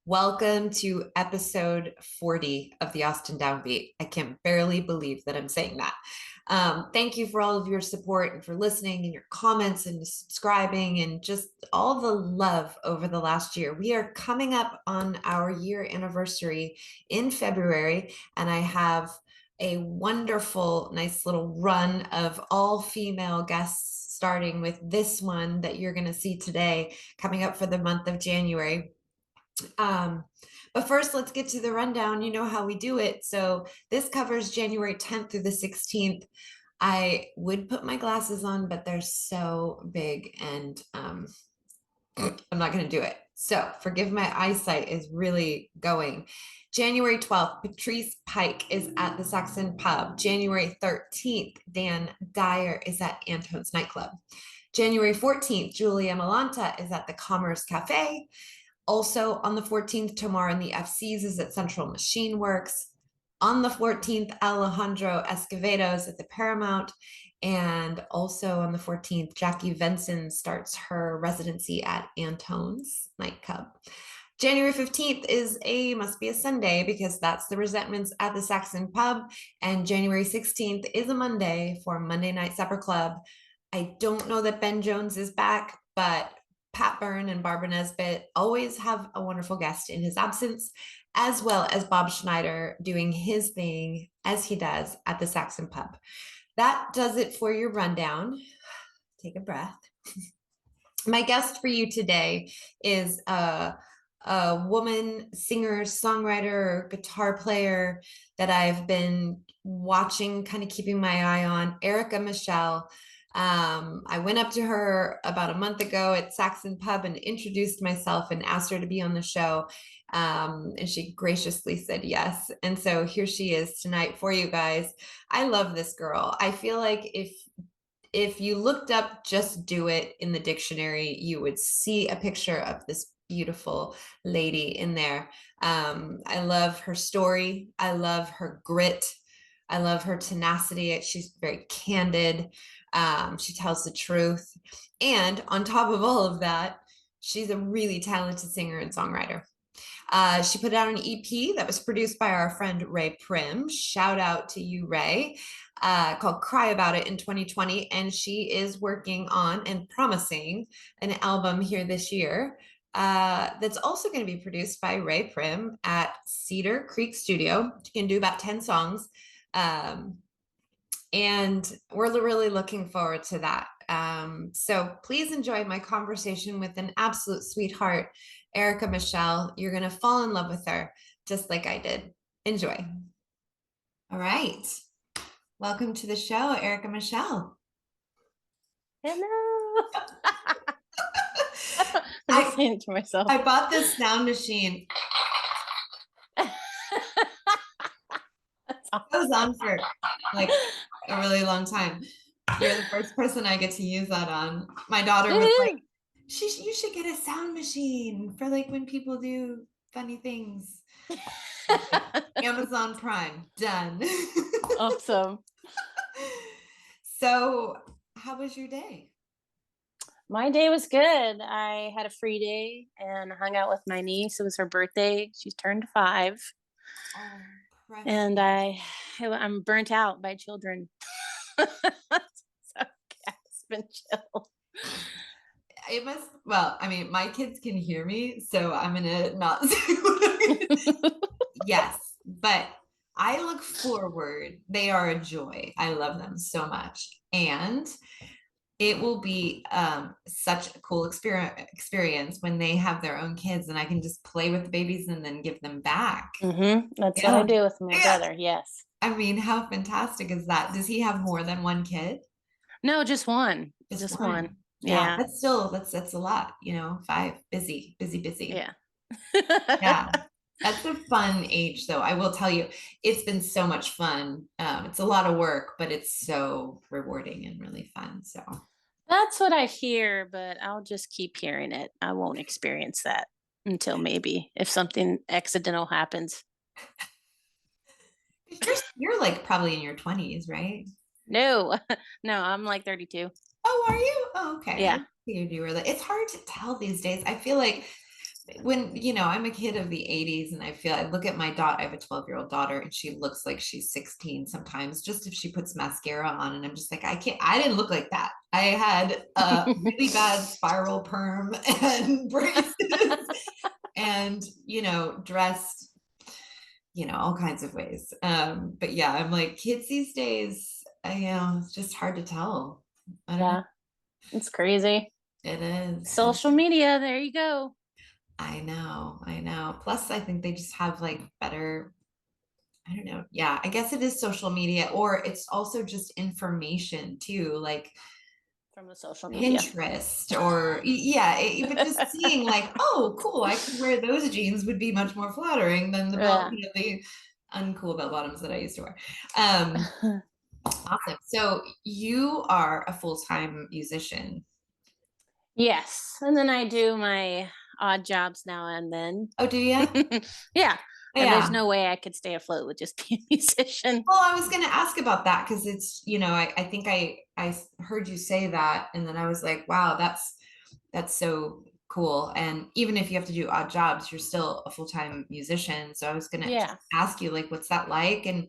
Welcome to episode 40 of the Austin Downbeat. I can barely believe that I'm saying that. Thank you for all of your support and for listening and your comments and subscribing and just all the love over the last year. We are coming up on our year anniversary in February, and I have a wonderful, nice little run of all female guests, starting with this one that you're going to see today, coming up for the month of January. But first, let's get to the rundown. You know how we do it. So this covers January 10th through the 16th. I would put my glasses on, but they're so big and I'm not going to do it. So forgive my eyesight is really going. January 12th, Patrice Pike is at the Saxon Pub. January 13th, Dan Dyer is at Antone's Nightclub. January 14th, Julia Malanta is at the Commerce Cafe. Also on the 14th, Tomorrow in the FCs is at Central Machine Works. On the 14th, Alejandro Escovedo is at the Paramount. And also on the 14th, Jackie Venson starts her residency at Antone's Nightclub. January 15th must be a Sunday because that's the Resentments at the Saxon Pub. And January 16th is a Monday for Monday Night Supper Club. I don't know that Ben Jones is back, but Pat Byrne and Barbara Nesbitt always have a wonderful guest in his absence, as well as Bob Schneider doing his thing as he does at the Saxon Pub. That does it for your rundown. Take a breath. My guest for you today is a woman, singer, songwriter, guitar player that I've been watching, kind of keeping my eye on, Erica Michelle. I went up to her about a month ago at Saxon Pub and introduced myself and asked her to be on the show. And she graciously said yes. And so here she is tonight for you guys. I love this girl. I feel like if you looked up Just Do It in the dictionary, you would see a picture of this beautiful lady in there. I love her story. I love her grit. I love her tenacity. She's very candid. She tells the truth. And on top of all of that, she's a really talented singer and songwriter. She put out an EP that was produced by our friend Ray Prim. Shout out to you, Ray, called Cry About It in 2020. And she is working on and promising an album here this year that's also going to be produced by Ray Prim at Cedar Creek Studio. She can do about 10 songs. And we're really looking forward to that. So please enjoy my conversation with an absolute sweetheart, Erica Michelle. You're going to fall in love with her just like I did. Enjoy. All right. Welcome to the show, Erica Michelle. Hello. I'm just saying it to myself. I bought this sound machine. It goes on for like a really long time. You're the first person I get to use that on. My daughter was like, you should get a sound machine for like when people do funny things. Amazon Prime, done. Awesome. So how was your day? My day was good. I had a free day and hung out with my niece. It was her birthday. She's turned 5. Oh, and I'm burnt out by children. So yeah, it's been chill. It must, well, I mean, my kids can hear me, so I'm gonna not say what I'm gonna. Yes, but I look forward. They are a joy. I love them so much. And it will be such a cool experience when they have their own kids and I can just play with the babies and then give them back. Mm-hmm. That's what I do with my brother. Yes. I mean, how fantastic is that? Does he have more than one kid? No, just one. Just one. Yeah. That's a lot, 5, busy. Yeah. Yeah. That's a fun age though. I will tell you, it's been so much fun. It's a lot of work, but it's so rewarding and really fun. So that's what I hear, but I'll just keep hearing it. I won't experience that until maybe if something accidental happens. You're like probably in your 20s, right? No, I'm like 32. Oh, are you? Oh, okay. Yeah. I figured you were it's hard to tell these days. I feel like when, you know, I'm a kid of the 80s and I look at my daughter, I have a 12-year-old daughter and she looks like she's 16 sometimes, just if she puts mascara on. And I'm just like, I didn't look like that. I had a really bad spiral perm and braces and, you know, dressed, you know, all kinds of ways. But yeah, I'm like, kids these days, it's just hard to tell. I don't know. Yeah, it's crazy. It is. Social media, there you go. I know, I know. Plus, I think they just have like better, I don't know. Yeah, I guess it is social media, or it's also just information too, like From the social media. Pinterest, or yeah, but just seeing like, oh, cool, I could wear those jeans would be much more flattering than Yeah. the uncool bell bottoms that I used to wear. Um, awesome. So you are a full-time musician. Yes. And then I do my odd jobs now and then. Oh, do you? Yeah. And there's Yeah. no way I could stay afloat with just being a musician. Well, I was going to ask about that because it's, you know, I think I heard you say that, and then I was like, wow, that's so cool. And even if you have to do odd jobs, you're still a full-time musician. So I was going to just Yeah. ask you, like, what's that like? And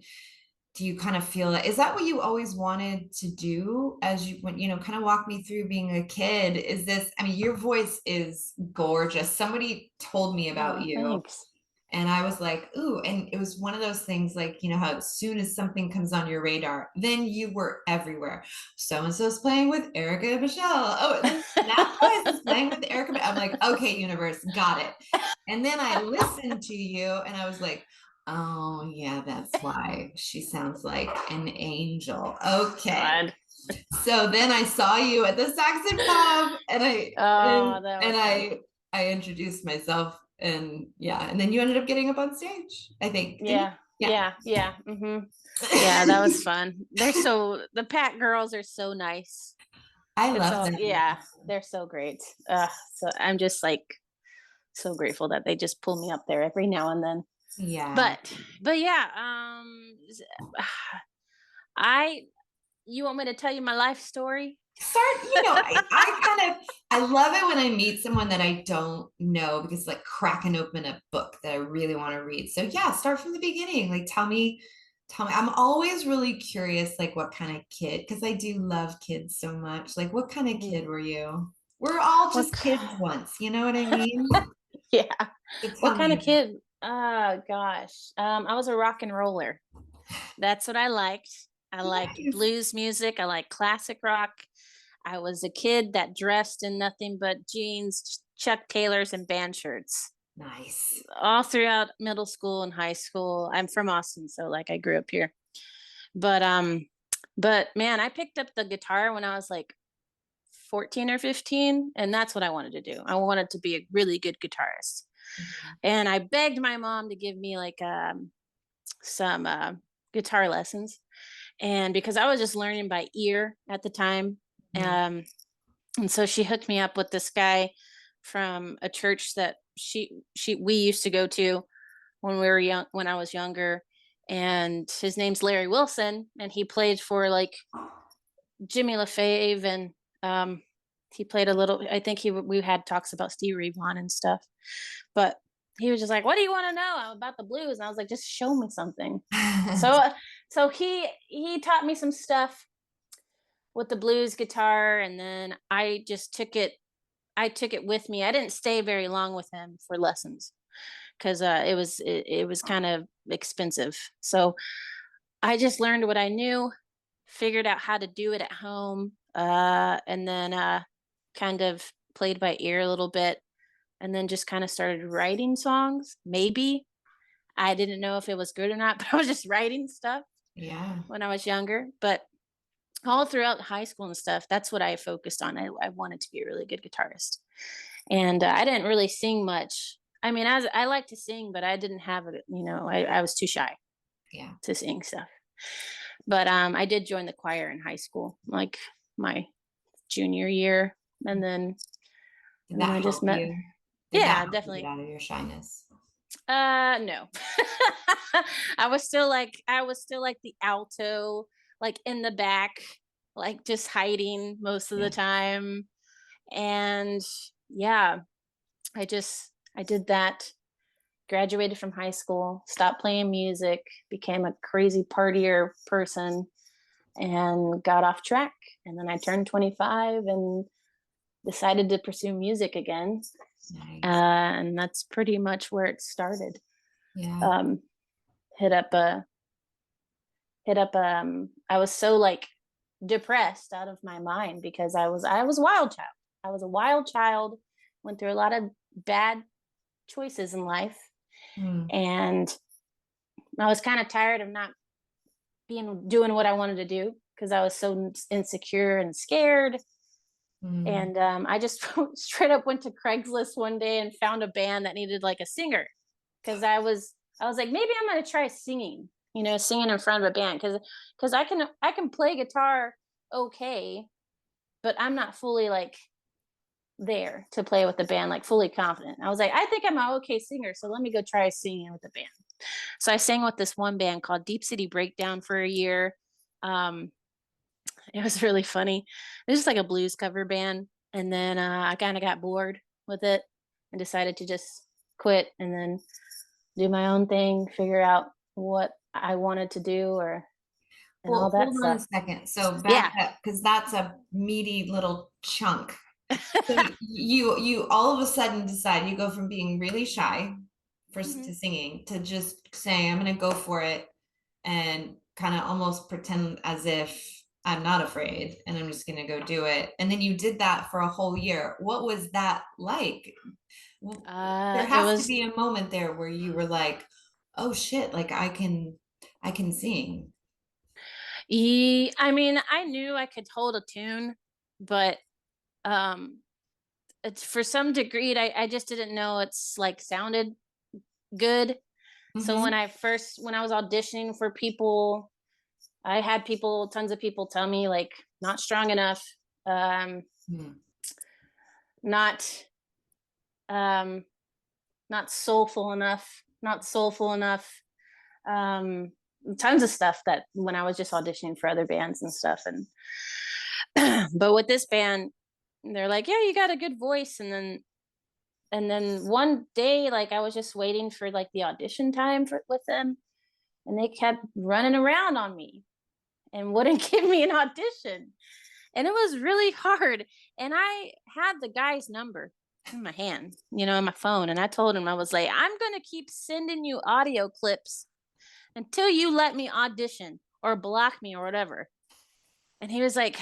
do you kind of feel that, is that what you always wanted to do as you went, you know, kind of walk me through being a kid? Is this, I mean, your voice is gorgeous. Somebody told me about Oh, you thanks. and I was like, ooh, and it was one of those things like, you know, how as soon as something comes on your radar, then you were everywhere. So and so's playing with Erica and Michelle. Oh, and then Nat Price is playing with Erica. I'm like, okay, universe, got it. And then I listened to you and I was like, oh, yeah, that's why she sounds like an angel. Okay. God. So then I saw you at the Saxon Pub and Oh, that was fun. I introduced myself and yeah, and then you ended up getting up on stage, I think. Didn't you? Yeah. Yeah. Yeah. Yeah. Yeah, that was fun. The Pat girls are so nice. I It's love all, them. yeah, they're so great. So I'm just like so grateful that they just pull me up there every now and then. Yeah. But yeah, I you want me to tell you my life story? Start, you know, I kind of I love it when I meet someone that I don't know because it's like cracking open a book that I really want to read. So yeah, start from the beginning. Like tell me. I'm always really curious, like what kind of kid, because I do love kids so much. Like what kind of Mhm. kid were you? We're all What? just kids once, you know what I mean? Yeah. So What tell kind me of about. kid? Gosh. I was a rock and roller. That's what I liked. I liked Nice. blues music. I liked classic rock. I was a kid that dressed in nothing but jeans, Chuck Taylors, and band shirts Nice. all throughout middle school and high school. I'm from Austin, so like I grew up here. But but man, I picked up the guitar when I was like 14 or 15, and that's what I wanted to do. I wanted to be a really good guitarist. Mhm. And I begged my mom to give me like some guitar lessons. And because I was just learning by ear at the time, Yeah. um, and so she hooked me up with this guy from a church that we used to go to when we were young, when I was younger. And his name's Larry Wilson, and he played for like Jimmy LaFave, and he played a little. I think we had talks about Stevie Ray Vaughan and stuff, but he was just like, "What do you want to know about the blues?" And I was like, "Just show me something." So so he taught me some stuff with the blues guitar, and then I took it with me. I didn't stay very long with him for lessons because it was kind of expensive. So I just learned what I knew, figured out how to do it at home, and then kind of played by ear a little bit, and then just kind of started writing songs. Maybe I didn't know if it was good or not, but I was just writing stuff Yeah. when I was younger. But all throughout high school and stuff, that's what I focused on. I wanted to be a really good guitarist, and I didn't really sing much. I mean, as I like to sing, but I didn't have it. You know, I was too shy Yeah. to sing stuff. But I did join the choir in high school, like my junior year, and Did then that I just help met. you? Did that Yeah, help you get definitely. out of your shyness? No. I was still like the alto, like in the back, like just hiding most of the Yeah. time. And yeah, I just I did that, graduated from high school, stopped playing music, became a crazy partier person, and got off track. And then I turned 25 and decided to pursue music again. Nice. And that's pretty much where it started. Yeah. Um, hit up a I was so like depressed out of my mind because I was a wild child. I was a wild child, went through a lot of bad choices in life, Mm, and I was kind of tired of not being doing what I wanted to do because I was so insecure and scared. mm. And I just straight up went to Craigslist one day and found a band that needed like a singer because I was like, maybe I'm gonna try singing, singing in front of a band because I can play guitar okay, but I'm not fully like there to play with the band, like fully confident. I was like, I think I'm an okay singer, so let me go try singing with the band. So I sang with this one band called Deep City Breakdown for a year. Um, it was really funny. It was just like a blues cover band, and then I kind of got bored with it and decided to just quit and then do my own thing, figure out what I wanted to do, or and all Well, that hold on a stuff. second. So back Yeah. up, because that's a meaty little chunk. So you all of a sudden decide you go from being really shy first Mhm. to singing to just saying I'm gonna go for it and kind of almost pretend as if I'm not afraid and I'm just gonna go do it. And then you did that for a whole year. What was that like? There It has to was be a moment there where you were like, oh shit, like I can sing. I mean, I knew I could hold a tune, but um it's for some degree I just didn't know it's like sounded good. So Mm-hmm. when I was auditioning for people, I had tons of people tell me like not strong enough, um, not um, not soulful enough, not soulful enough. Um, Tons of stuff that when I was just auditioning for other bands and stuff. And but with this band, they're like, yeah, you got a good voice. And then one day, like I was just waiting for like the audition time with them, and they kept running around on me and wouldn't give me an audition. And it was really hard. And I had the guy's number in my hand, on my phone. And I told him, I was like, I'm going to keep sending you audio clips until you let me audition or block me or whatever. And he was like,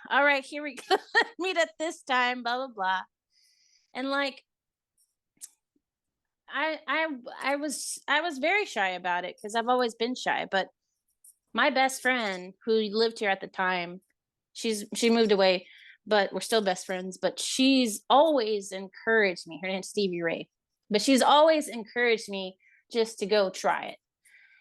all right, here we go. Meet at this time, blah, blah, blah. And like, I was very shy about it because I've always been shy. But my best friend who lived here at the time, she moved away, but we're still best friends. But she's always encouraged me. Her name's Stevie Ray, but she's always encouraged me just to go try it.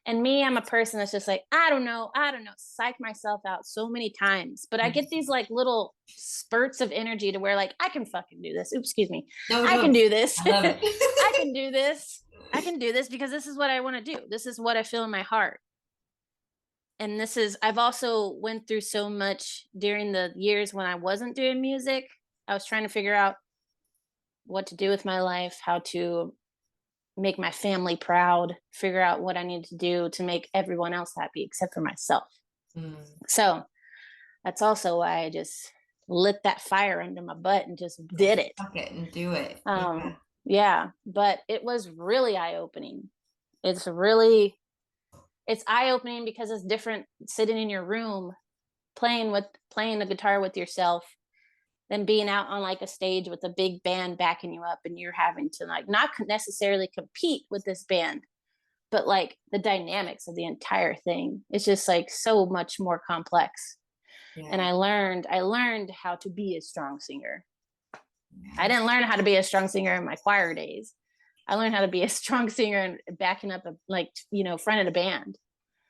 And me, I'm a person that's just like, I don't know, psych myself out so many times. But I get these like little spurts of energy to where like I can fucking do this. Oops, excuse me. No, I no, can do this. I love it. I can do this. I can do this because this is what I want to do. This is what I feel in my heart. And I've also went through so much during the years when I wasn't doing music. I was trying to figure out what to do with my life, how to make my family proud, figure out what I needed to do to make everyone else happy except for myself. Mm, So that's also why I just lit that fire under my butt and just did just it. suck it and do it. Yeah. Yeah, but it was really eye opening. It's eye opening because it's different sitting in your room playing the guitar with yourself than being out on like a stage with a big band backing you up and you're having to like not necessarily compete with this band, but like the dynamics of the entire thing. It's just like so much more complex. And Yeah. I learned how to be a strong singer. I Yeah. didn't learn how to be a strong singer in my choir days. I learned how to be a strong singer and backing up front of the band.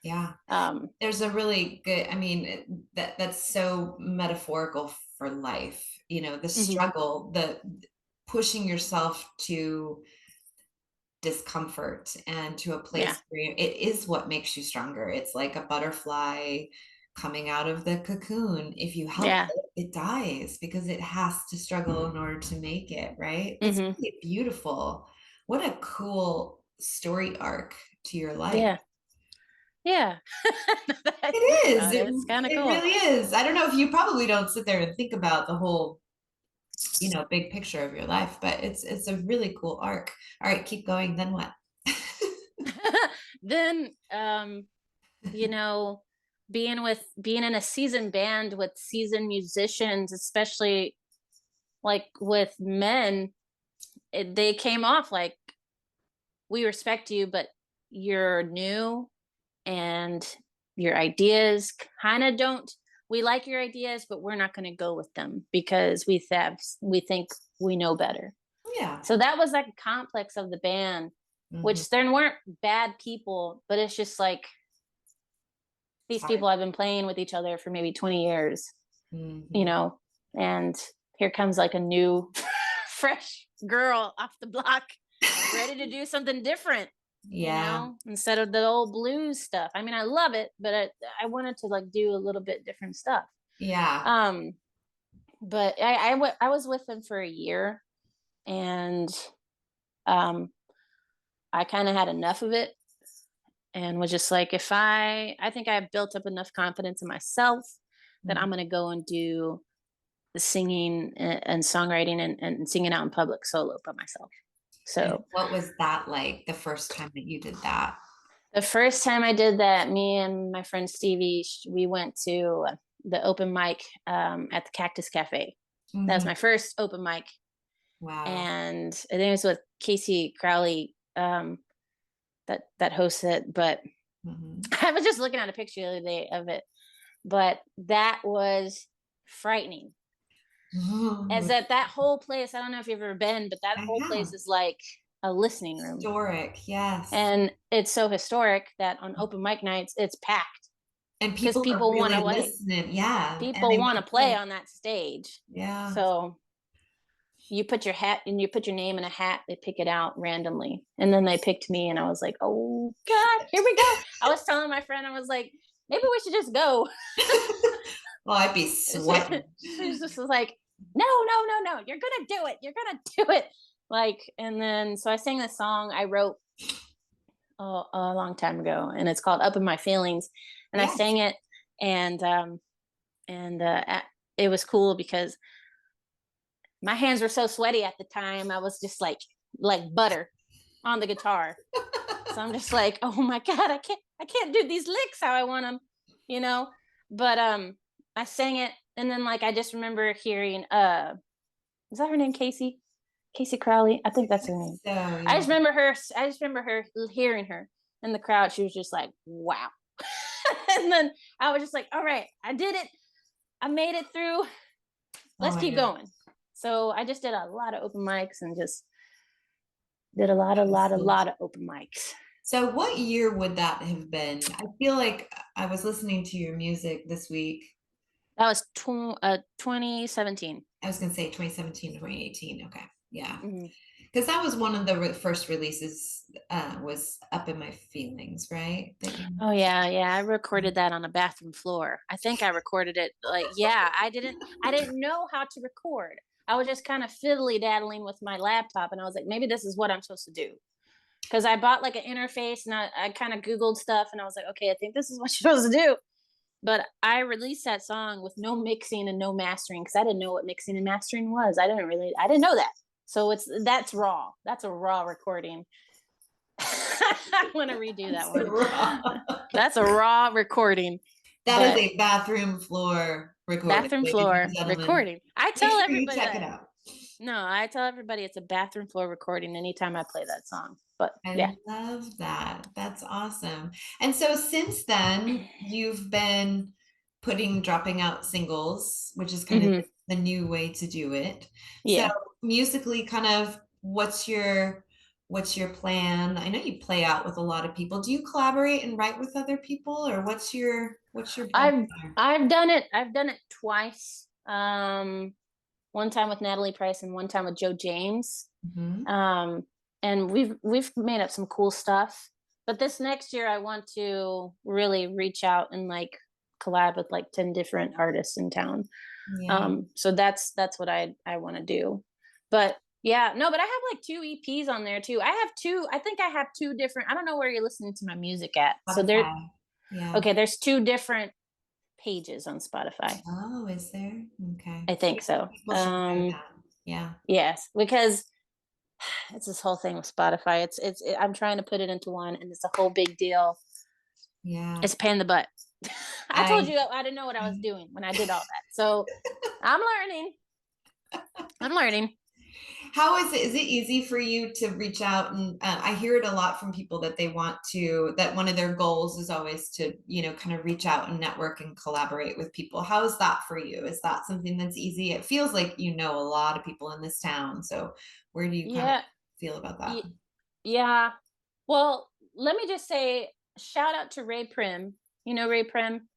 Yeah. Um, There's a really good, I mean, that's so metaphorical for life. The mhm. struggle, the pushing yourself to discomfort and to a Yeah, place where it is what makes you stronger. It's like a butterfly coming out of the cocoon. If you help yeah. it, it dies because it has to struggle in order to make it, right? That's Hmm. really beautiful. What a cool story arc to your life. Yeah. Yeah. Now that I think It is. about it, it's kind of It cool. really is. I don't know if you probably don't sit there and think about the whole, big picture of your life, but it's a really cool arc. All right, keep going. Then what? Then you know, being in a seasoned band with seasoned musicians, especially like with men, they came off like, we respect you, but you're new and your ideas kind of don't, we like your ideas, but we're not going to go with them because we think we know better. Yeah. So that was like a complex of the band, Hmm. which there weren't bad people, but it's just like It's these hard. people have been playing with each other for maybe 20 years, you Hmm. know, and here comes like a new fresh girl off the block ready to do something different, Yeah. instead of the old blues stuff. I mean, I love it, but I wanted to like do a little bit different stuff. Yeah. Um, but I was with them for a year, and um, I kind of had enough of it, and was just like, if I think I built up enough confidence in myself that I'm Mhm. going to go and do the singing and songwriting and singing out in public solo by myself. And So what was that like the first time that you did that? the first time I did that, me and my friend Stevie, we went to the open mic at the Cactus Cafe. That was Hmm. my first open mic, Wow. and I think it was with Casey Crowley that hosts it. But Hmm. I was just looking at a picture the other day of it, but that was frightening. As that whole place, I don't know if you've ever been, but that I whole place have. is like a listening room. Historic, yes. And it's so historic that on open mic nights, it's packed And because people are people want to really play. listening. Yeah. And People they want want to to play play. on that stage. Yeah. So you put your hat and you put your name in a hat, they pick it out randomly. And then they picked me, and I was like, oh God, here we go. I was telling my friend, I was like, maybe we should just go. Well, I'd be she sweating. just was like, no, you're gonna do it. You're gonna do it. Like, and then so I sang this song I wrote a long time ago, and it's called Up in My Feelings. And I Yes. sang it, and it was cool because my hands were so sweaty at the time. I was just like butter on the guitar. So I'm just like, oh my God, I can't do these licks how I want them, you know. But I sang it, and then like I just remember hearing is that her name, Casey? Casey Crowley? I think that's her name. So, I yeah. just remember her. I just remember her hearing her in the crowd. She was just like, wow. And then I was just like, all right, I did it. I made it through. Oh Let's my keep God. going. So I just did a lot of open mics and just did That is a so lot of open mics. So what year would that have been? I feel like I was listening to your music this week. That was 2017. I was going to say 2017, 2018. Okay. Yeah. Mhm. Because that was one of the first releases, was Up in My Feelings, right? That you. Oh yeah, yeah. I recorded that on a bathroom floor. I think I recorded it yeah, I didn't know how to record. I was just kind of fiddly daddling with my laptop, and I was like, maybe this is what I'm supposed to do. Because I bought like an interface, and I kind of Googled stuff, and I was like, okay, I think this is what you're supposed to do. But I released that song with no mixing and no mastering because I didn't know what mixing and mastering was. I didn't know that. So that's raw. That's a raw recording. I want to redo that So one. wrong. That's a raw recording, That is but a bathroom floor recording, bathroom ladies and floor gentlemen. recording. I Make tell sure you everybody check it that. out. No, I tell everybody it's a bathroom floor recording anytime I play that song. But yeah. I love that. That's awesome. And so since then, you've been dropping out singles, which is kind of Hmm. the new way to do it. So Yeah. musically, kind of what's your plan? I know you play out with a lot of people. Do you collaborate and write with other people, or what's your vibe I've there? I've done it. I've done it twice. One time with Natalie Price and one time with Joe James. Mhm. Um, and we've made up some cool stuff. But this next year, I want to really reach out and like collab with like 10 different artists in town. Yeah. So that's what I want to do. But Yeah, no, but I have like 2 EPs on there too. I think I have 2 different, I don't know where you're listening to my music at. So there, Spotify. Yeah. okay, there's 2 different pages on Spotify. Oh, is there? Okay. I think so. People should know that. Yeah. Yes, because it's this whole thing with Spotify. I'm trying to put it into one, and it's a whole big deal. Yeah. It's a pain in the butt. I told I you I didn't know what I was doing when I did all that. So I'm learning. I'm learning. How is it? Is it easy for you to reach out? And I hear it a lot from people that they want to, that one of their goals is always to, kind of reach out and network and collaborate with people. How is that for you? Is that something that's easy? It feels like you know a lot of people in this town. So where do you kind of Yeah. feel about that? Yeah. Well, let me just say shout out to Ray Prim. You know Ray Prim?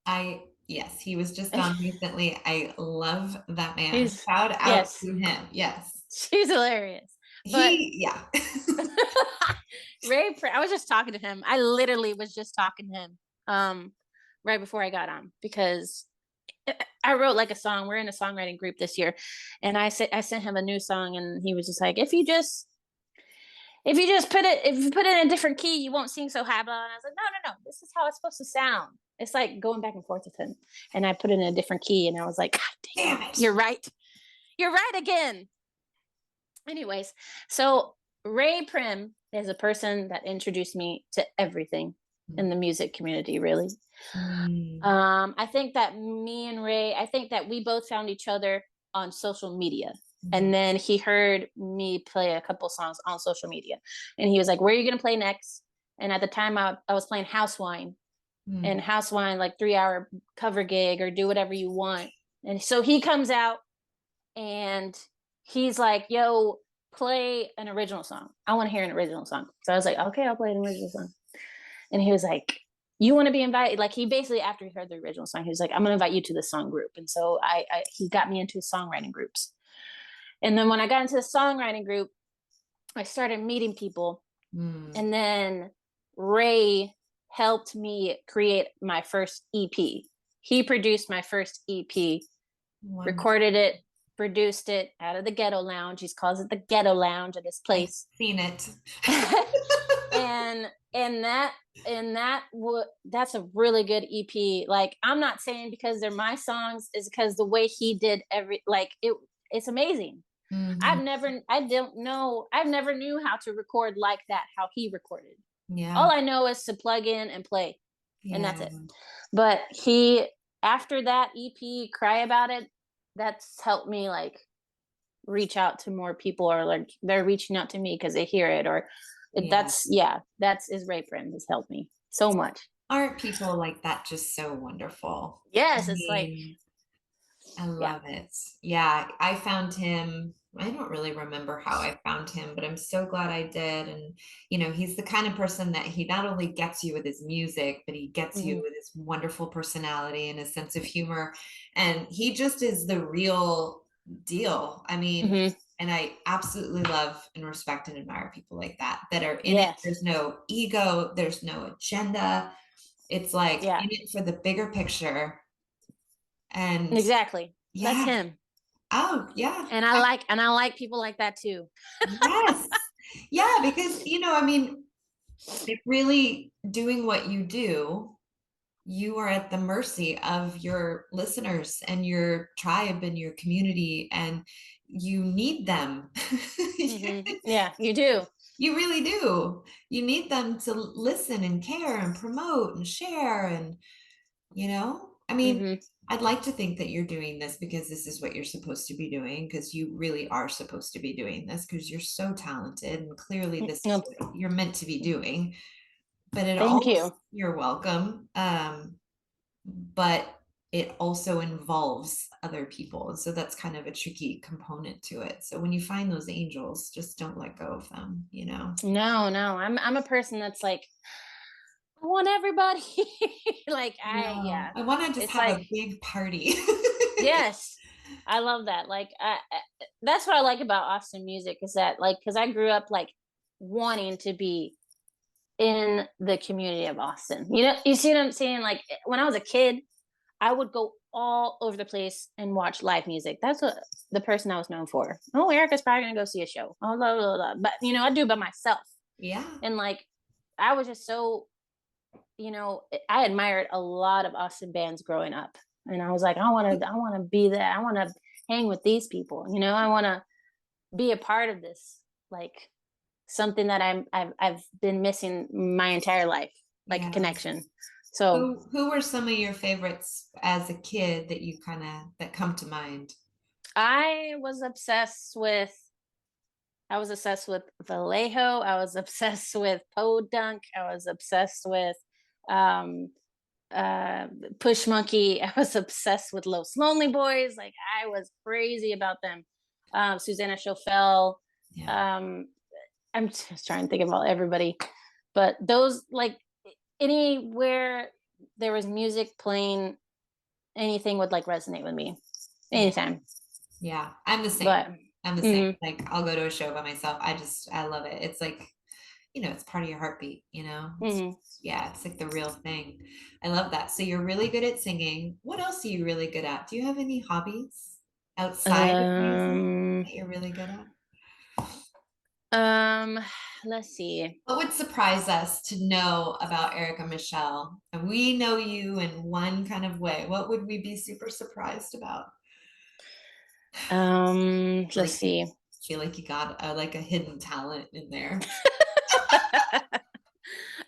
Yes, he was just on recently. I love that man. He's Shout out yes, to him. Yes. she's hilarious. But Yeah. Ray Prim, I was just talking to him. I literally was just talking to him right before I got on because I wrote like a song. We're in a songwriting group this year, and I sent him a new song, and he was just like, if you put it in a different key, you won't sing so high. Blah. And I was like, no, this is how it's supposed to sound. It's like going back and forth with him, and I put it in a different key, and I was like, God Damn it. you're right again. Anyways, so Ray Prim is a person that introduced me to everything in the music community, really. Mm. I think that me and Ray, I think that we both found each other on social media. And Mhm. then he heard me play a couple songs on social media. And he was like, where are you going to play next? And at the time, I was playing House Wine. And Mm. House Wine, like 3-hour cover gig or do whatever you want. And so he comes out and he's like, yo, play an original song. I want to hear an original song. So I was like, okay, I'll play an original song. And he was like, you want to be invited? Like he basically, after he heard the original song, he was like, I'm going to invite you to the song group. And so he got me into songwriting groups. And then when I got into the songwriting group, I started meeting people. Mm. And then Ray helped me create my first EP. He produced my first EP, Wonderful. recorded it, produced it out of the ghetto lounge. He calls it the ghetto lounge at this place. I've seen it. That's a really good EP. Like I'm not saying because they're my songs, is because the way he did it's amazing. Mhm. I've never knew how to record like that, how he recorded. Yeah. All I know is to plug in and play, and Yeah. that's it. But after that EP, Cry About It, that's helped me like reach out to more people, or like they're reaching out to me because they hear it, or Yeah. that's is Ray Prim has helped me so much. Aren't people like that just so wonderful? I Yes, it's like, mean, I yeah. love it. Yeah, I found him. I don't really remember how I found him, but I'm so glad I did. And, he's the kind of person that he not only gets you with his music, but he gets you Mm-hmm. with his wonderful personality and his sense of humor. And he just is the real deal. I mean, Mm-hmm. and I absolutely love and respect and admire people like that are in it. Yes. There's no ego, there's no agenda. It's like Yeah. in it for the bigger picture. And Exactly. That's yeah. him. Oh, yeah. And I like people like that too. Yes. Yeah, because, I mean, if really doing what you do, you are at the mercy of your listeners and your tribe and your community, and you need them. Mm-hmm. Yeah, you do. You really do. You need them to listen and care and promote and share. And, I mean, Mm-hmm. I'd like to think that you're doing this because this is what you're supposed to be doing, because you really are supposed to be doing this because you're so talented and clearly this is No, what you're meant to be doing. But it thank also, you. you're welcome. But it also involves other people. And so that's kind of a tricky component to it. So when you find those angels, just don't let go of them. No, I'm a person that's like, I want everybody. Like No, yeah. I want to just It's have like, a big party. yes. I love that. Like that's what I like about Austin music, is that like, cuz I grew up like wanting to be in the community of Austin. You see what I'm saying? Like when I was a kid, I would go all over the place and watch live music. That's what the person I was known for. Oh, Erica's probably gonna go see a show. Oh, blah, blah, blah. But I do it by myself. Yeah. And like, I was just so, I admired a lot of Austin bands growing up. And I was like, I want to be that. I want to hang with these people. I want to be a part of this, like something that I've been missing my entire life, like a Yeah. connection. So Who were some of your favorites as a kid that you kind of that come to mind? I was obsessed with I was obsessed with Vallejo. I was obsessed with Podunk. I was obsessed with um uh Push Monkey. I was obsessed with Los Lonely Boys. Like, I was crazy about them. Susanna Schoffel. Yeah. Um I'm just trying to think about everybody. But those, like, anywhere there was music playing, anything would like resonate with me Yeah. anytime. Yeah. I'm the same. But I'm the same. mhm, Like I'll go to a show by myself. I love it. It's like, it's part of your heartbeat, mhm. Yeah, it's like the real thing. I love that. So you're really good at singing. What else are you really good at? Do you have any hobbies outside of music Um, that you're really good at? um, let's see. What would surprise us to know about Erica Michelle? And we know you in one kind of way. What would we be super surprised about? Let's Like you see. feel like you got like a hidden talent in there.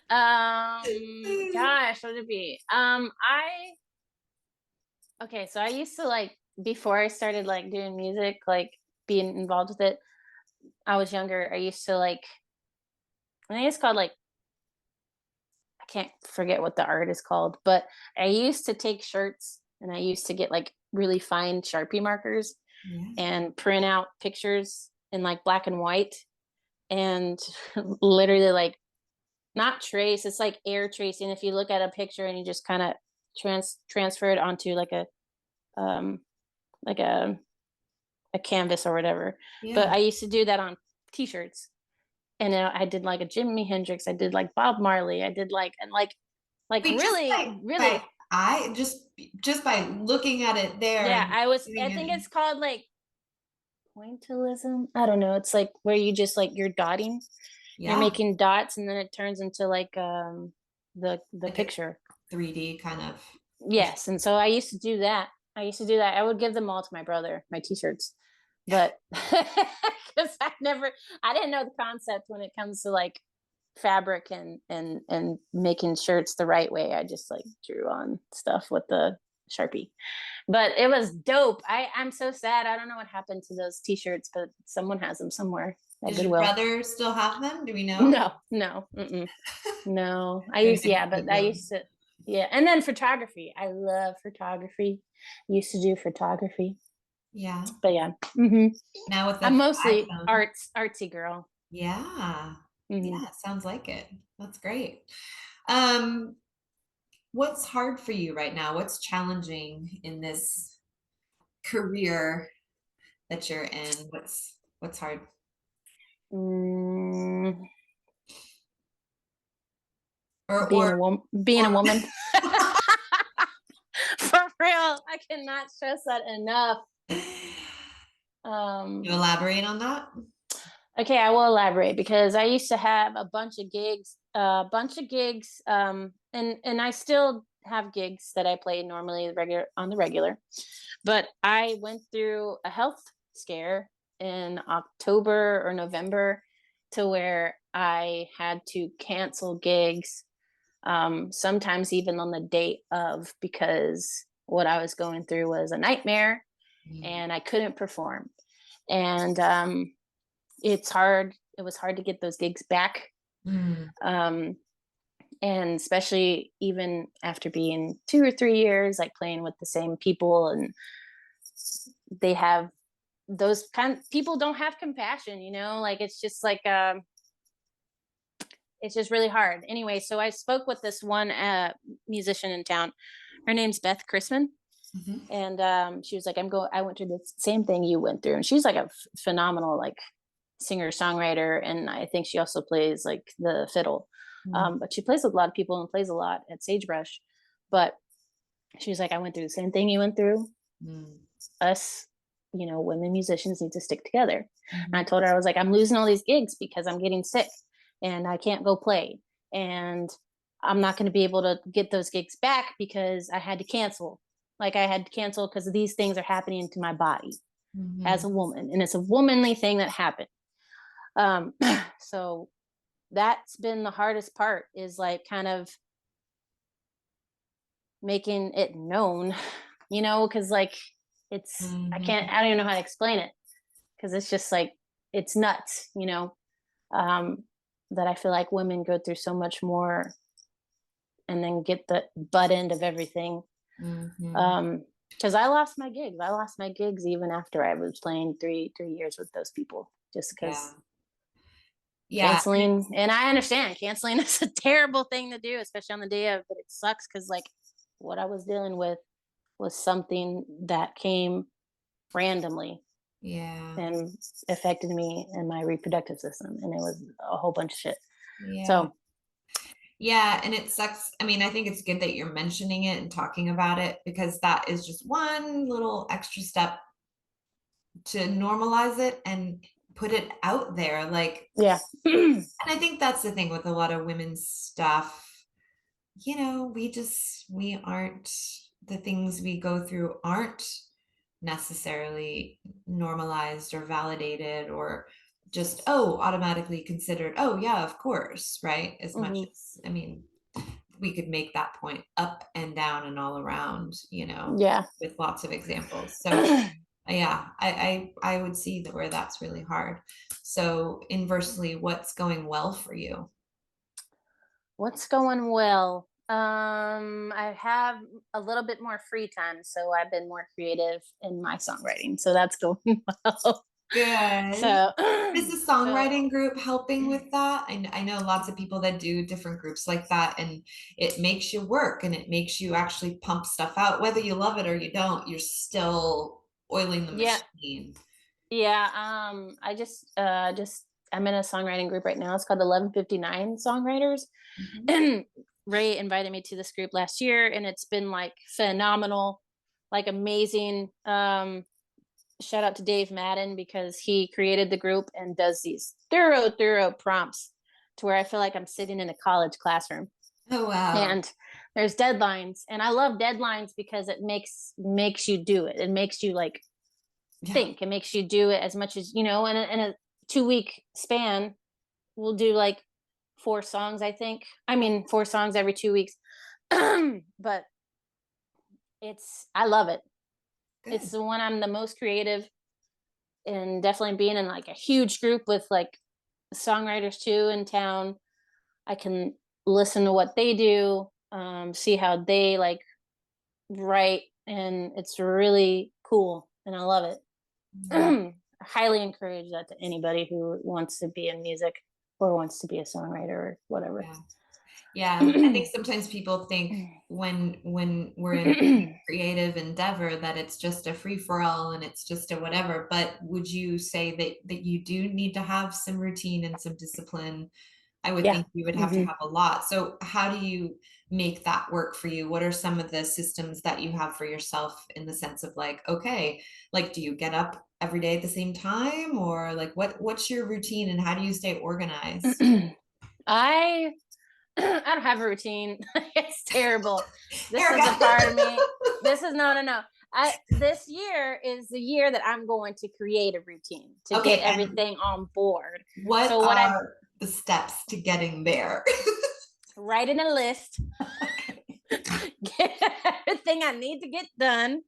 Gosh, what would it be? Okay, so I used to, like, before I started like doing music, like being involved with it, I was younger. I used to like, I think it's called like, I can't forget what the art is called, but I used to take shirts and I used to get like really fine Sharpie markers Yeah. and print out pictures in like black and white and literally like not trace, it's like air tracing. If you look at a picture and you just kind of transfer it onto like um like a canvas or whatever. But Yeah. I used to do that on t-shirts. And then I did like a Jimi Hendrix, I did like Bob Marley, I did like, and like Wait, just really, by really, I just by looking at it there yeah, and I doing think it. it's called like pointillism. I don't know. It's like where you just like you're dotting, you're Yeah, making dots and then it turns into like the like a picture. 3D kind of. Yes, and so I used to do that. I would give them all to my brother, my t-shirts. But because I didn't know the concept when it comes to like fabric and making shirts the right way. I just like drew on stuff with the Sharpie. But it was dope. I'm so sad. I don't know what happened to those t-shirts, but someone has them somewhere at Does your Goodwill. brother still have them? Do we know? No, no, mm-mm. No. They're gonna Yeah, but keep I them. used to, yeah. And then photography. I love photography. Used to do photography. Yeah. But yeah. hmm Now with I'm the mostly iPhone. artsy girl. Yeah. hmm Yeah, sounds like it. That's great. Um, what's hard for you right now? What's challenging in this career that you're in? What's hard? Mm, Or being a or woman. For real, I cannot stress that enough. you Um, elaborate on that? okay, I will elaborate because I used to have and I still have gigs that I play normally on the regular. But I went through a health scare in October or November to where I had to cancel gigs, sometimes even on the date of, because what I was going through was a nightmare Mm. and I couldn't perform. And it was hard to get those gigs back. Mm. Um, and especially even after being 2 or 3 years, like playing with the same people, and they have those kind of people don't have compassion, like it's just like, it's just really hard. Anyway, so I spoke with this one musician in town. Her name's Beth Chrisman. Mhm. And she was like, I went through the same thing you went through. And she's like a phenomenal like singer songwriter, and I think she also plays like the fiddle. Mm. But she plays with a lot of people and plays a lot at Sagebrush. But She was like, I went through the same thing you went through. Mm. Us, women musicians need to stick together. And I Mhm. told her, I was like, I'm losing all these gigs because I'm getting sick and I can't go play. And I'm not going to be able to get those gigs back because I had to cancel. Like I had to cancel because these things are happening to my body as Mhm. a woman. And it's a womanly thing that happened. Um, so that's been the hardest part, is like kind of making it known, because like Mhm. I don't even know how to explain it, because it's just like, it's nuts, um, that I feel like women go through so much more and then get the butt end of everything. Mhm. Um, because I lost my gigs. I lost my gigs even after I was playing three years with those people, just Yeah. because Yeah. canceling. And I understand canceling is a terrible thing to do, especially on the day of, but it sucks because like what I was dealing with was something that came randomly Yeah. and affected me and my reproductive system, and it was a whole bunch of shit. Yeah. So Yeah, and it sucks. I mean, I think it's good that you're mentioning it and talking about it, because that is just one little extra step to normalize it and put it out there. Like, yeah. and I think that's the thing with a lot of women's stuff. We aren't, the things we go through aren't necessarily normalized or validated, or just, oh, automatically considered, oh, yeah, of course, right? As much Hmm. as, I mean, we could make that point up and down and all around, Yeah. with lots of examples. So yeah, I would see that where that's really hard. So inversely, what's going well for you? What's going well? I have a little bit more free time, so I've been more creative in my songwriting. So that's going well. Good. So, Is the so songwriting group helping with that? I know lots of people that do different groups like that, and it makes you work and it makes you actually pump stuff out. Whether you love it or you don't, you're still oiling the yeah, machine. yeah. I just I'm in a songwriting group right now. It's called 1159 Songwriters. Mhm. And Ray invited me to this group last year, and it's been like phenomenal, like amazing. Shout out to Dave Madden, because he created the group and does these thorough prompts to where I feel like I'm sitting in a college classroom. Oh, wow. And there's deadlines, and I love deadlines because it makes you do it. It makes you like Yeah. think. It makes you do it as much as in a 2 week span. We'll do like 4 songs, I think. I mean, 4 songs every 2 weeks. But I love it. It's Good. the one I'm the most creative, and definitely being in like a huge group with like songwriters too in town. I can listen to what they do, see how they like write, and it's really cool, and I love it. Yeah. I highly encourage that to anybody who wants to be in music or wants to be a songwriter or whatever. Yeah. Yeah. I think sometimes people think when we're in any creative endeavor that it's just a free for all and it's just a whatever. But would you say that you do need to have some routine and some discipline? I would Yeah. think you would have to Hmm. have a lot. So how do you make that work for you? What are some of the systems that you have for yourself, in the sense of like, okay, like, do you get up every day at the same time, or like what's your routine and how do you stay organized? I I don't have a routine. It's terrible. This is a Erica. part of me. This is no. This year is the year that I'm going to create a routine to get Okay, and everything on board. what So what I've are the steps to getting there? writing a list, get everything I need to get done.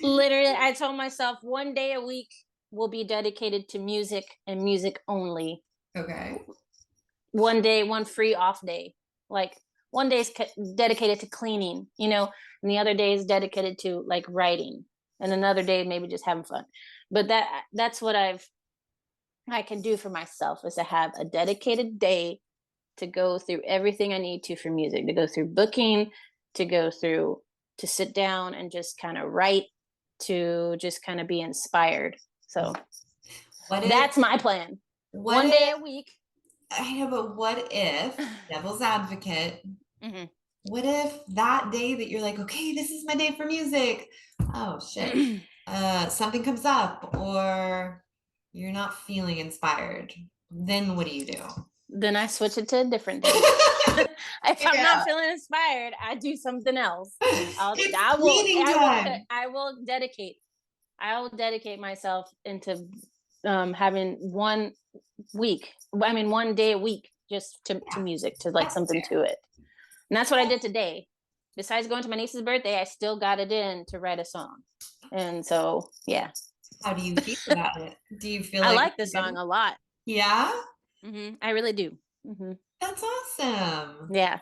Literally, I told myself 1 day a week will be dedicated to music and music only. Okay. 1 day, one free off day. Like 1 day is dedicated to cleaning, and the other day is dedicated to like writing, and another day maybe just having fun. But that's what I can do for myself, is to have a dedicated day to go through everything I need to for music, to go through booking, to go through to sit down and just kind of write, to just kind of be inspired. So What if, that's my plan. what 1 day if, a week. I know, but what if, devil's advocate, Mhm. what if that day that you're like, okay, this is my day for music, oh shit, something comes up or you're not feeling inspired, then what do you do? Then I switch it to a different day. If I'm not Yeah. feeling inspired, I do something else. It's cleaning time. I will dedicate myself into having one day a week just to Yeah, music, to like that's something fair. to it. And that's what I did today. Besides going to my niece's birthday, I still got it in to write a song. And so, yeah. How do you feel about it? Do you feel I like like it's the a good song one? a lot. Yeah, I really do. Hmm. that's awesome. Yeah.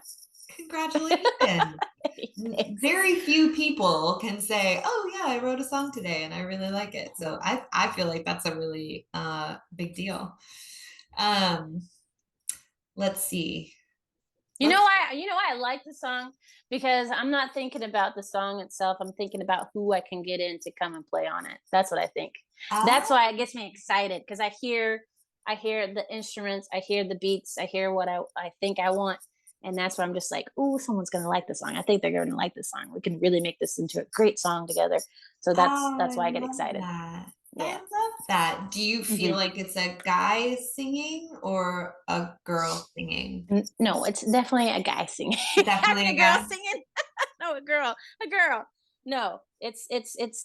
Congratulations. Thanks. Very few people can say, "Oh yeah, I wrote a song today and I really like it." So I feel like that's a really big deal. Um, let's see. You know Let's why? You know why I like the song? Because I'm not thinking about the song itself. I'm thinking about who I can get in to come and play on it. That's what I think. That's ah why it gets me excited, because I hear the instruments, I hear the beats, I hear what I think I want, and that's why I'm just like, oh, someone's gonna like the song. I think they're gonna like the song. We can really make this into a great song together. So that's I why I get love excited. that. I Yeah. love that. Do you feel Hmm. like it's a guy singing or a girl singing? No, it's definitely a guy singing. I Definitely mean, a a girl guy. singing. No, a girl. No, it's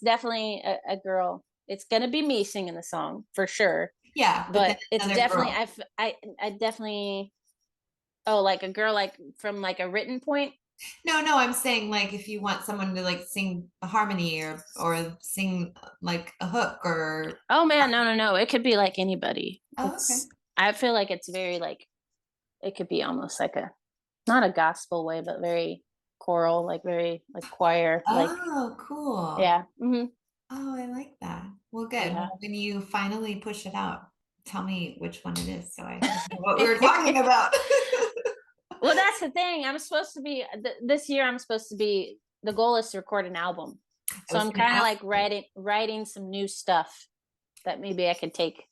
definitely a girl. It's gonna be me singing the song for sure, Yeah, but then but it's another definitely girl. I definitely, oh, like a girl, like from like a written point. No, no, I'm saying like if you want someone to like sing a harmony or sing like a hook or Oh man, no, it could be like anybody. oh, okay. It's I feel like it's very like, it could be almost like a, not a gospel way, but very choral, like very like choir, like, Oh, cool. yeah. Oh, I like that. Well, good. Yeah. Well, when you finally push it out, tell me which one it is so I know what we were talking about. Well, that's the thing. I'm supposed to be this year. I'm supposed to be. The goal is to record an album. I So was I'm going to kind of ask like you. writing some new stuff that maybe I could take.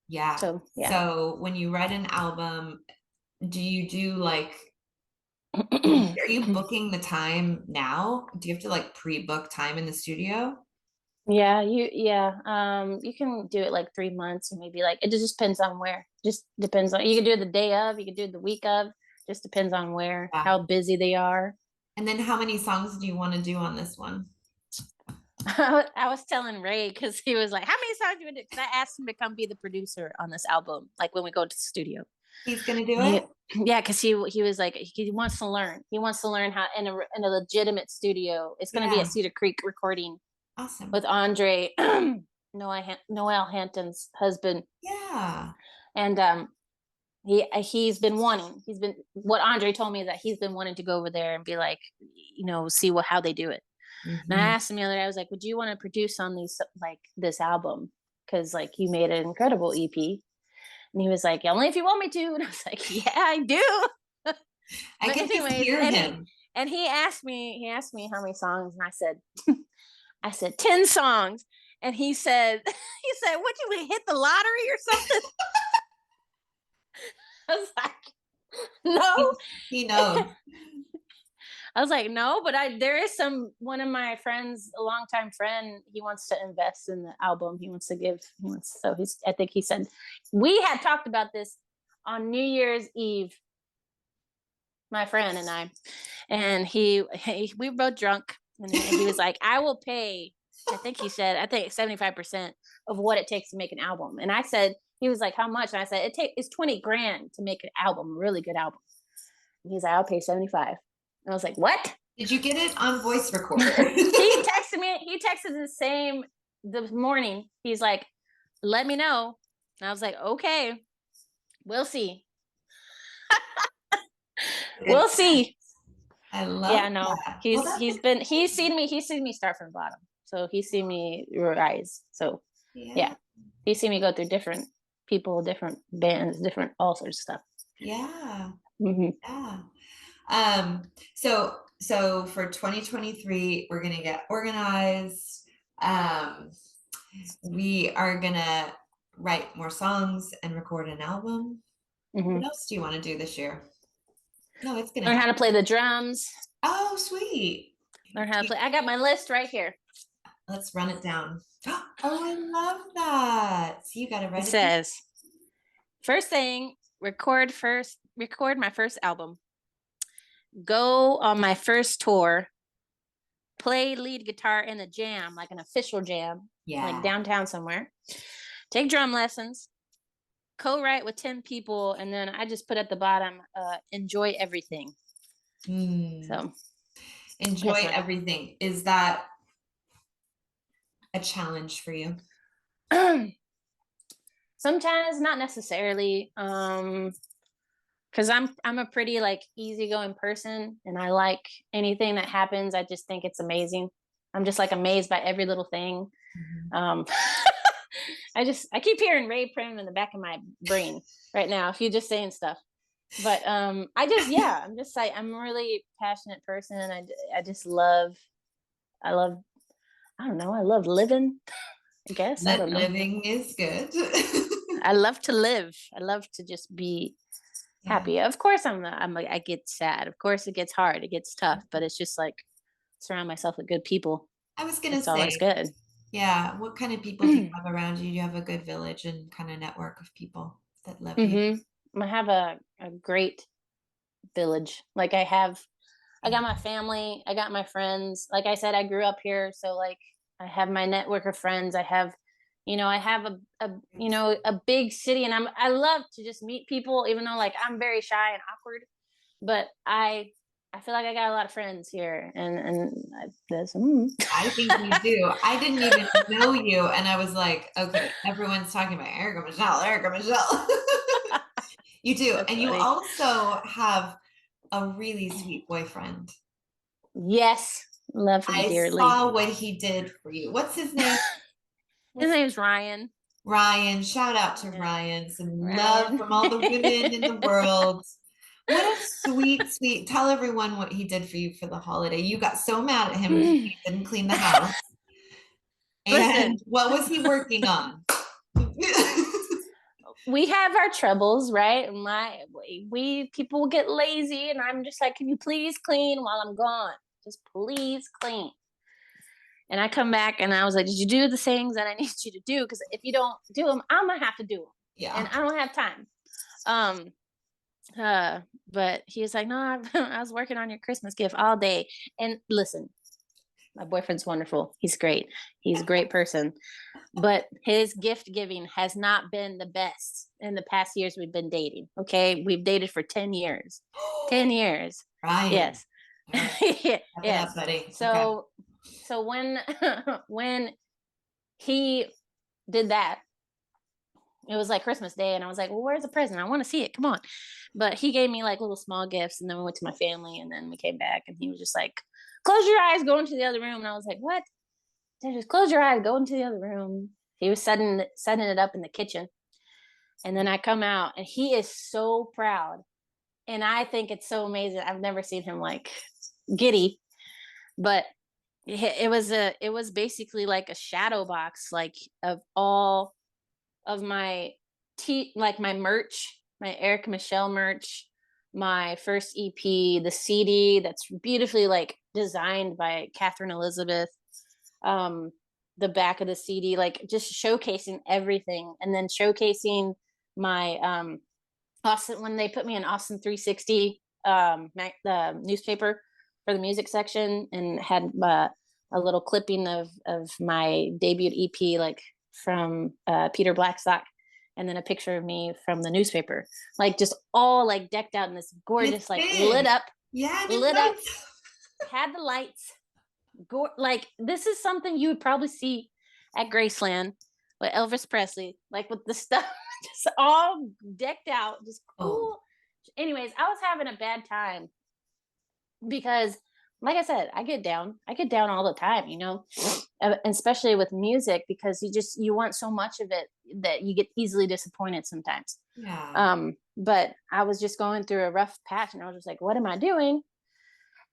Yeah. So yeah. So when you write an album, do you do like, are you booking the time now? Do you have to like pre-book time in the studio? You can do it like 3 months, or maybe like, it just depends on where. Just depends on, you can do it the day of, you can do it the week of. Just depends on where, Yeah. how busy they are. And then how many songs do you want to do on this one? I was telling Ray, because he was like, "How many songs do you do?" Because I asked him to come be the producer on this album, like when we go to the studio. He's gonna do And it? yeah, because he was like, he wants to learn. He wants to learn how in a legitimate studio. It's going to be at Yeah. Cedar Creek recording Awesome. with Andre Noel Hampton's husband, Yeah. and he's been, what Andre told me, that he's been wanting to go over there and be like, see how they do it. And I Hmm. asked him the other day, I was like, would you want to produce on these, like this album? Because like you made an incredible EP. And he was like, only if you want me to. And I was like, yeah, I do. I But can just anyways, hear him. he asked me how many songs, and I said 10 songs. And he said, what, you hit the lottery or something? I was like, no. He knows. I was like, no, but there is one of my friends, a longtime friend, he wants to invest in the album. I think he said, we had talked about this on New Year's Eve, my friend and I, and we were both drunk, and he was like, I will pay, I think 75% of what it takes to make an album. And I said, he was like, how much? And I said, it's 20 grand to make an album, a really good album. And he's like, I'll pay 75. And I was like, what? Did you get it on voice recorder? He texted the morning. He's like, let me know. And I was like, okay, we'll see. Good. We'll see. I Yeah, love no. that. Well, He's that's he's been exciting. he's seen me start from the bottom. So he's seen me rise. So Yeah. yeah. He's seen me go through different people, different bands, different all sorts of stuff. Yeah. Hmm. Yeah. So for 2023, we're gonna get organized. Um, we are gonna write more songs and record an album. Hmm. What else do you want to do this year? No, it's gonna Learn how to happen. play the drums. Oh, sweet. Learn how to play. I got my list right here. Let's run it down. Oh, I love that. So you got to It write it down. says, first thing, record my first album, go on my first tour, play lead guitar in a jam, like an official jam, like Yeah. downtown somewhere, take drum lessons, co-write with 10 people, and then I just put at the bottom, enjoy everything. So Enjoy everything. Is that a challenge for you? Sometimes, not necessarily. Because I'm a pretty like easygoing person, and I like anything that happens. I just think it's amazing. I'm just like amazed by every little thing. Um, I keep hearing Ray Prim in the back of my brain right now. If you're just saying stuff, but I'm just like, I'm a really passionate person. I just love, I love, I don't know, I love living. I guess I don't know. Living is good. I love to live. I love to just be happy. Of course, I get sad. Of course, it gets hard. It gets tough. But it's just like surround myself with good people. I was gonna It's always say, good. yeah, what kind of people do you have around you? Do you have a good village and kind of network of people that love you? I have a great village. Like I got my family. I got my friends. Like I said, I grew up here, so like I have my network of friends. I have a big city, and I love to just meet people, even though like I'm very shy and awkward. But I feel like I got a lot of friends here, and there's I think you do. I didn't even know you, and I was like, okay, everyone's talking about Erica Michelle, Erica Michelle. You do. That's And you funny. also have a really sweet boyfriend. Yes, love him I dearly. saw what he did for you. What's his name? His name's Ryan. Ryan. Shout out to Yeah, Ryan. Some love Ryan. from all the women in the world. What a sweet, sweet. Tell everyone what he did for you for the holiday. You got so mad at him because he didn't clean the house. Listen, And what was he working on? we have our troubles, right? We people get lazy, and I'm just like, can you please clean while I'm gone? Just please clean. And I come back, and I was like, did you do the things that I need you to do? Because if you don't do them, I'm gonna have to do them, and Yeah. I don't have time. Um, but he was like, no, I was working on your Christmas gift all day. And listen, my boyfriend's wonderful. He's great. He's a great person. But his gift giving has not been the best in the past years we've been dating. Okay. We've dated for 10 years. 10 years. Ryan. Yes. All right. Yes. Up, buddy. Okay. So when when he did that, it was like Christmas Day, and I was like, well, where's the present? I want to see it. Come on. But he gave me like little small gifts, and then we went to my family, and then we came back, and he was just like, close your eyes, go into the other room. And I was like, what? They just close your eyes, go into the other room. He was setting it up in the kitchen. And then I come out, and he is so proud. And I think it's so amazing. I've never seen him like giddy, but it was basically like a shadow box, like of all of my like my merch, my Erica Michelle merch, my first EP, the CD that's beautifully like designed by Catherine Elizabeth, um, the back of the CD, like just showcasing everything, and then showcasing my Austin, when they put me in Austin 360, the newspaper for the music section, and had a little clipping of my debut EP, like from Peter Blackstock, and then a picture of me from the newspaper, like just all like decked out in this gorgeous, like lit up, Yeah, lit up, had the lights. Like this is something you would probably see at Graceland with Elvis Presley, like with the stuff just all decked out, just cool. Anyways, I was having a bad time because, like I said, I get down all the time, especially with music, because you want so much of it that you get easily disappointed sometimes. Yeah. But I was just going through a rough patch, and I was just like, what am I doing?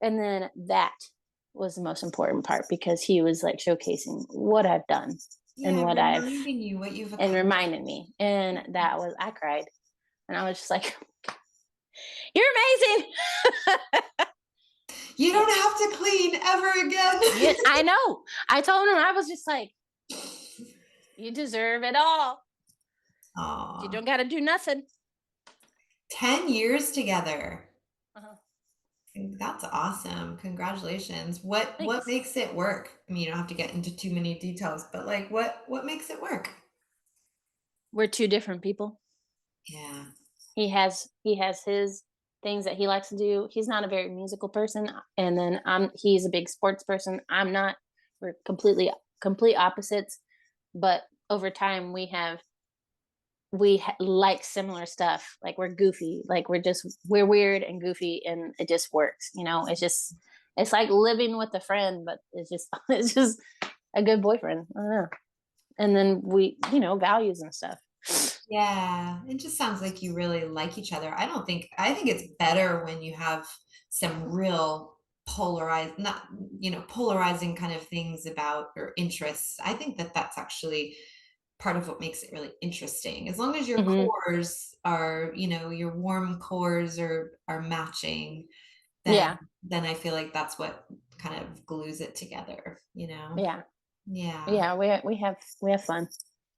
And then that was the most important part, because he was like showcasing what I've done, and what reminding you what you've and reminding me. And that was, I cried, and I was just like, You're amazing. You don't have to clean ever again. Yeah, I know. I told him, I was just like, you deserve it all. You Aw, don't got to do nothing. 10 years together. Uh-huh. That's awesome. Congratulations. What Thanks. makes it work? I mean, you don't have to get into too many details, but like what makes it work? We're two different people. Yeah. He has his things that he likes to do. He's not a very musical person, and then he's a big sports person. I'm not. We're complete opposites, but over time like similar stuff. Like we're goofy. Like we're weird and goofy, and it just works. It's like living with a friend, but it's just it's just a good boyfriend. I don't know. And then we, values and stuff. Yeah, it just sounds like you really like each other. I think it's better when you have some real polarized, not, polarizing kind of things about your interests. I think that that's actually part of what makes it really interesting. As long as your Hmm. cores are, your warm cores are matching, then Yeah, then I feel like that's what kind of glues it together, yeah, Yeah. yeah. We have fun.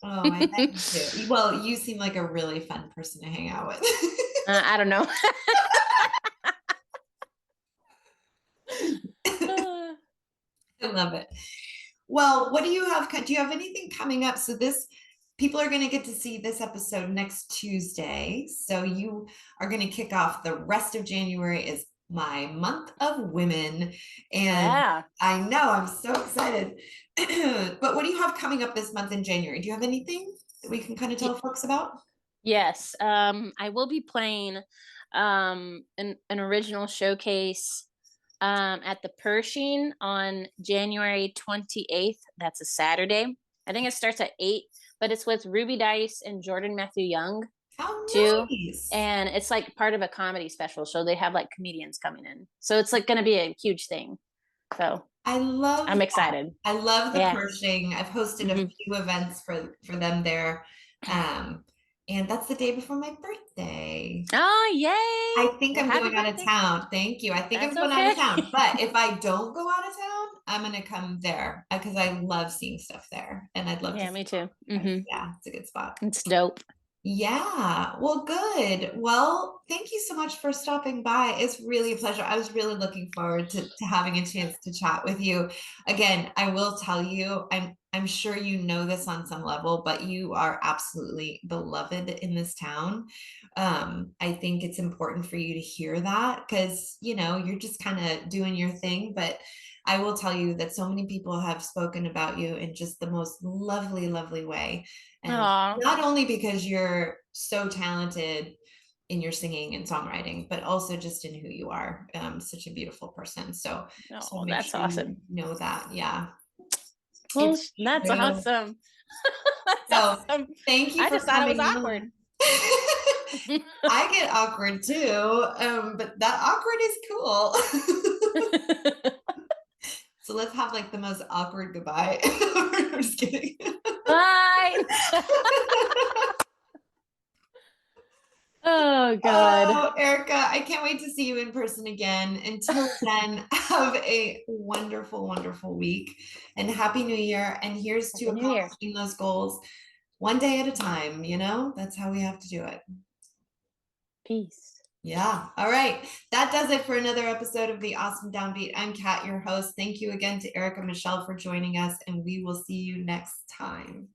Oh, I bet you do. Well, you seem like a really fun person to hang out with. I don't know. Uh, I love it. Well, what do you have? Do you have anything coming up? So people are going to get to see this episode next Tuesday. So you are going to kick off the rest of January is my month of women. And yeah. I know I'm so excited. But what do you have coming up this month in January? Do you have anything that we can kind of tell Y- folks about? yes. I will be playing an original showcase at the Pershing on January 28th. That's a Saturday. I think it starts at 8, but it's with Ruby Dice and Jordan Matthew Young How too. nice. And it's like part of a comedy special. So they have like comedians coming in. So it's like going to be a huge thing. So I love I'm that. excited. I love the Yeah. Pershing. I've hosted a Hmm. few events for them there. Um, and that's the day before my birthday. Oh, I yay. think Well, I'm happy going out of birthday. town. Thank you. I think I'm That's going out okay. of town. But if I don't go out of town, I'm going to come there because I love seeing stuff there and I'd love to Yeah, see me too. it. Hmm. Yeah, it's a good spot. It's dope. Yeah, well, good. Well, thank you so much for stopping by. It's really a pleasure. I was really looking forward to having a chance to chat with you. Again, I will tell you, I'm sure you know this on some level, but you are absolutely beloved in this town. I think it's important for you to hear that because, you're just kind of doing your thing, but I will tell you that so many people have spoken about you in just the most lovely, lovely way. And Oh, not only because you're so talented in your singing and songwriting, but also just in who you are. Such a beautiful person. So just want oh, to make that's sure you awesome. know that. Yeah, Well, it's that's true. awesome. That's So awesome. thank you I for just thought it was coming awkward. on. I get awkward too, but that awkward is cool. So let's have like the most awkward goodbye. I'm just kidding. Bye. Oh, God. Oh, Erica, I can't wait to see you in person again. Until then, have a wonderful, wonderful week and Happy New Year. And here's to Happy New Year. accomplishing those goals one day at a time. That's how we have to do it. Peace. Yeah. All right. That does it for another episode of the Austin Downbeat. I'm Kat, your host. Thank you again to Erica Michelle for joining us, and we will see you next time.